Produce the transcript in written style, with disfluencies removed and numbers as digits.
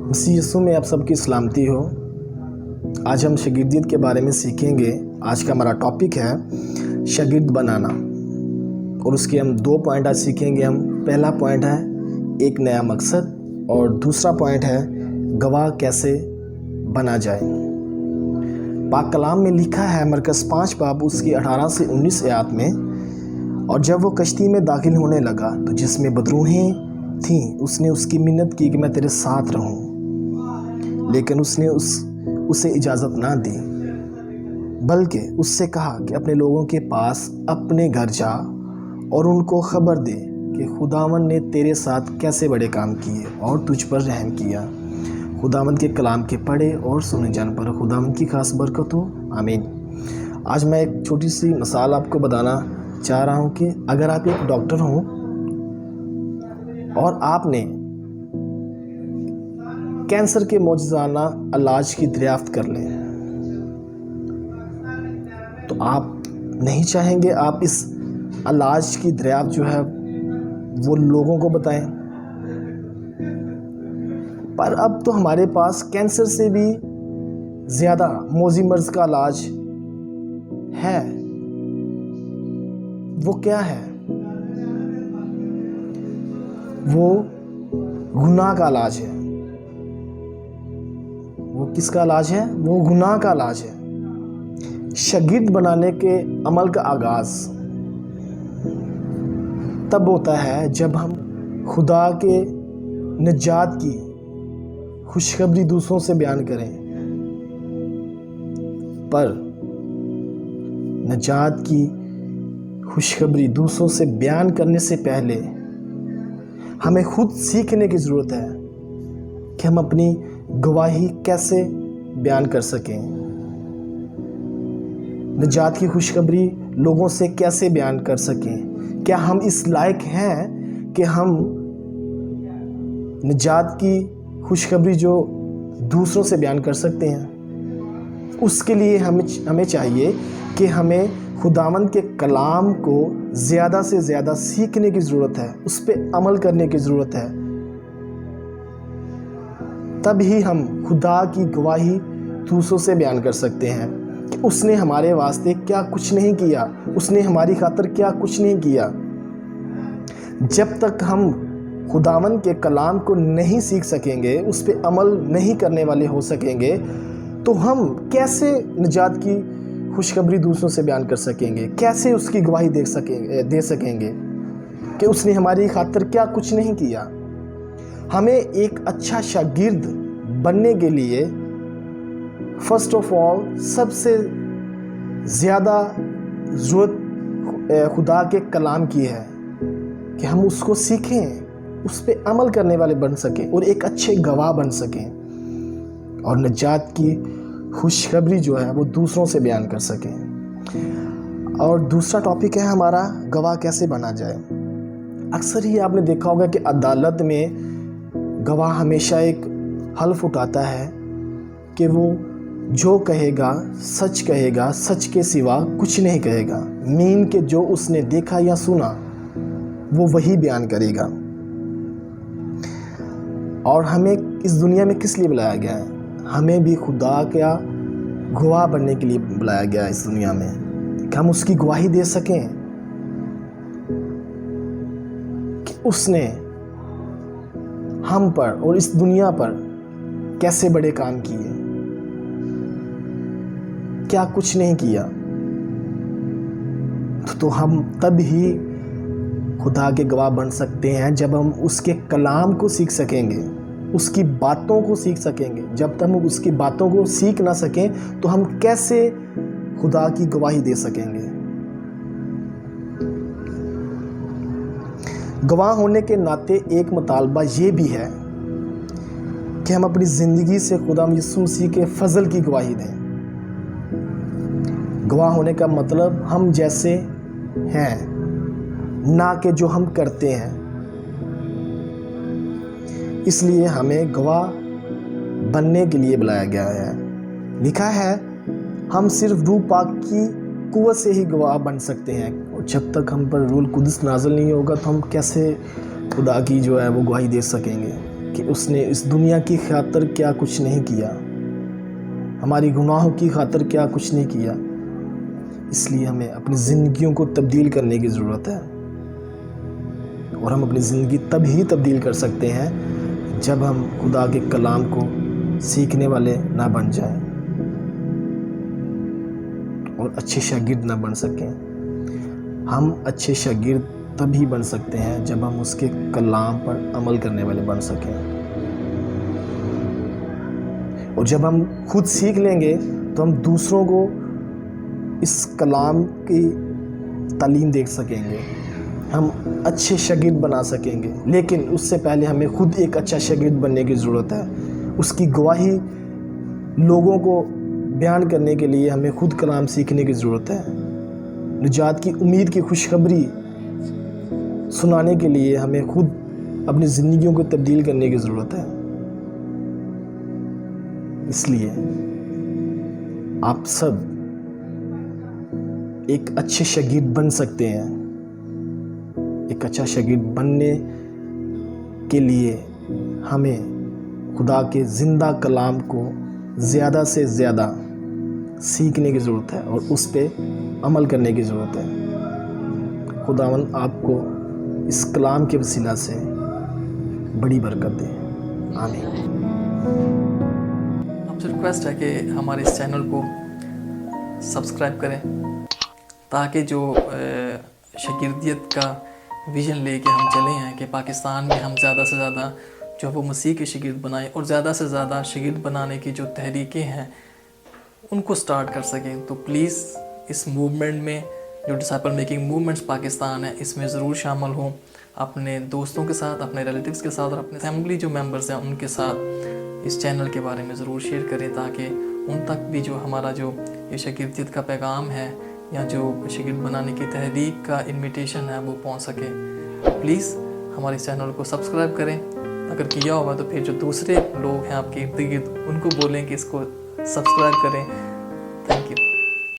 मसीह यीशु में आप सबकी सलामती हो। आज हम शागिर्दियत के बारे में सीखेंगे। आज का हमारा टॉपिक है शागिर्द बनाना, और उसके हम 2 पॉइंट आज सीखेंगे। हम पहला पॉइंट है एक नया मकसद, और दूसरा पॉइंट है गवाह कैसे बना जाए। पाक कलाम में लिखा है मरकस 5 बाब उसकी 18 से 19 आयत में, और जब वो कश्ती में दाखिल होने लगा तो जिसमें बदरूहें थीं उसने उसकी मिन्नत की कि मैं तेरे साथ रहूं, लेकिन उसने उसे इजाज़त ना दी, बल्कि उससे कहा कि अपने लोगों के पास अपने घर जा और उनको खबर दे कि खुदावंद ने तेरे साथ कैसे बड़े काम किए और तुझ पर रहम किया। खुदावंद के कलाम के पढ़े और सुने जाने पर खुदावंद की खास बरकत हो, आमीन। आज मैं एक छोटी सी मिसाल आपको बताना चाह रहा हूँ कि अगर आप एक डॉक्टर हों और आपने कैंसर के मौजूदाना इलाज की दरियाफ्त कर लें, तो आप नहीं चाहेंगे आप इस इलाज की दरियाफ्त जो है वो लोगों को बताएं। पर अब तो हमारे पास कैंसर से भी ज़्यादा मौजी मर्ज का इलाज है। वो क्या है? वो गुनाह का इलाज है। वो किसका इलाज है? वो गुनाह का इलाज है। शागिर्द बनाने के अमल का आगाज़ तब होता है जब हम खुदा के निजात की खुशखबरी दूसरों से बयान करें। पर निजात की खुशखबरी दूसरों से बयान करने से पहले हमें खुद सीखने की ज़रूरत है कि हम अपनी गवाही कैसे बयान कर सकें। निजात की खुशखबरी लोगों से कैसे बयान कर सकें। क्या हम इस लायक हैं कि हम निजात की खुशखबरी जो दूसरों से बयान कर सकते हैं? उसके लिए हमें चाहिए कि हमें खुदावंद के कलाम को ज़्यादा से ज़्यादा सीखने की ज़रूरत है, उस पर अमल करने की ज़रूरत है। तब ही हम खुदा की गवाही दूसरों से बयान कर सकते हैं कि उसने हमारे वास्ते क्या कुछ नहीं किया, उसने हमारी खातिर क्या कुछ नहीं किया। जब तक हम खुदावंद के कलाम को नहीं सीख सकेंगे, उस पर अमल नहीं करने वाले हो सकेंगे, तो हम कैसे निजात की खुशखबरी दूसरों से बयान कर सकेंगे? कैसे उसकी गवाही दे सकेंगे कि उसने हमारी खातिर क्या कुछ नहीं किया। हमें एक अच्छा शागिर्द बनने के लिए फर्स्ट ऑफ ऑल सबसे ज़्यादा ज़रूरत खुदा के कलाम की है कि हम उसको सीखें, उस पर अमल करने वाले बन सकें और एक अच्छे गवाह बन सकें, और निजात की खुशखबरी जो है वो दूसरों से बयान कर सकें। और दूसरा टॉपिक है हमारा गवाह कैसे बना जाए। अक्सर ही आपने देखा होगा कि अदालत में गवाह हमेशा एक हल्फ उठाता है कि वो जो कहेगा, सच के सिवा कुछ नहीं कहेगा। मीन के जो उसने देखा या सुना वो वही बयान करेगा। और हमें इस दुनिया में किस लिए बुलाया गया है? हमें भी खुदा का गवाह बनने के लिए बुलाया गया है इस दुनिया में, कि हम उसकी गवाही दे सकें कि उसने हम पर और इस दुनिया पर कैसे बड़े काम किए, क्या कुछ नहीं किया। तो हम तब ही खुदा के गवाह बन सकते हैं जब हम उसके कलाम को सीख सकेंगे, उसकी बातों को सीख सकेंगे। जब तक हम उसकी बातों को सीख ना सकें तो हम कैसे खुदा की गवाही दे सकेंगे। गवाह होने के नाते एक मुतालबा ये भी है कि हम अपनी ज़िंदगी से खुदा यीशु मसीह के फ़ज़ल की गवाही दें। गवाह होने का मतलब हम जैसे हैं, ना कि जो हम करते हैं। इसलिए हमें गवाह बनने के लिए बुलाया गया है। लिखा है हम सिर्फ रूह पाक की कुव्वत से ही गवाह बन सकते हैं, और जब तक हम पर रूह कुदस नाज़िल नहीं होगा तो हम कैसे खुदा की जो है वो गवाही दे सकेंगे कि उसने इस दुनिया की खातिर क्या कुछ नहीं किया, हमारी गुनाहों की खातिर क्या कुछ नहीं किया। इसलिए हमें अपनी ज़िंदगियों को तब्दील करने की ज़रूरत है, और हम अपनी ज़िंदगी तब ही तब्दील कर सकते हैं जब हम खुदा के कलाम को सीखने वाले ना बन जाएं और अच्छे शागिर्द ना बन सकें। हम अच्छे शागिर्द तभी बन सकते हैं जब हम उसके कलाम पर अमल करने वाले बन सकें, और जब हम खुद सीख लेंगे तो हम दूसरों को इस कलाम की तालीम दे सकेंगे, हम अच्छे शागिर्द बना सकेंगे। लेकिन उससे पहले हमें खुद एक अच्छा शागिर्द बनने की ज़रूरत है। उसकी गवाही लोगों को बयान करने के लिए हमें खुद कलाम सीखने की ज़रूरत है। निजात की उम्मीद की खुशखबरी सुनाने के लिए हमें खुद अपनी ज़िंदगियों को तब्दील करने की ज़रूरत है। इसलिए आप सब एक अच्छे शागिर्द बन सकते हैं। एक अच्छा शागिर्द बनने के लिए हमें खुदा के ज़िंदा कलाम को ज़्यादा से ज़्यादा सीखने की ज़रूरत है और उस पे अमल करने की ज़रूरत है। खुदावंद आपको इस कलाम के वसीला से बड़ी बरकत दे। आमीन। आपसे रिक्वेस्ट है कि हमारे इस चैनल को सब्सक्राइब करें, ताकि जो शागिर्दियत का विज़न लेके हम चले हैं कि पाकिस्तान में हम ज़्यादा से ज़्यादा जो वो मसीह के शागिर्द बनाएं, और ज़्यादा से ज़्यादा शागिर्द बनाने की जो तहरीकें हैं उनको स्टार्ट कर सकें। तो प्लीज़ इस मूवमेंट में, जो डिसाइपल मेकिंग मूवमेंट्स पाकिस्तान है, इसमें ज़रूर शामिल हों। अपने दोस्तों के साथ, अपने रिलेटिव्स के साथ और अपने फैमिली जो मेंबर्स हैं उनके साथ इस चैनल के बारे में ज़रूर शेयर करें, ताकि उन तक भी जो हमारा जो ये शागिर्दियत का पैगाम है या जो शागिर्द बनाने की तहरीक का इन्विटेशन है वो पहुंच सके। प्लीज़ हमारे चैनल को सब्सक्राइब करें। अगर किया होगा तो फिर जो दूसरे लोग हैं आपके इर्द गिर्द उनको बोलें कि इसको सब्सक्राइब करें,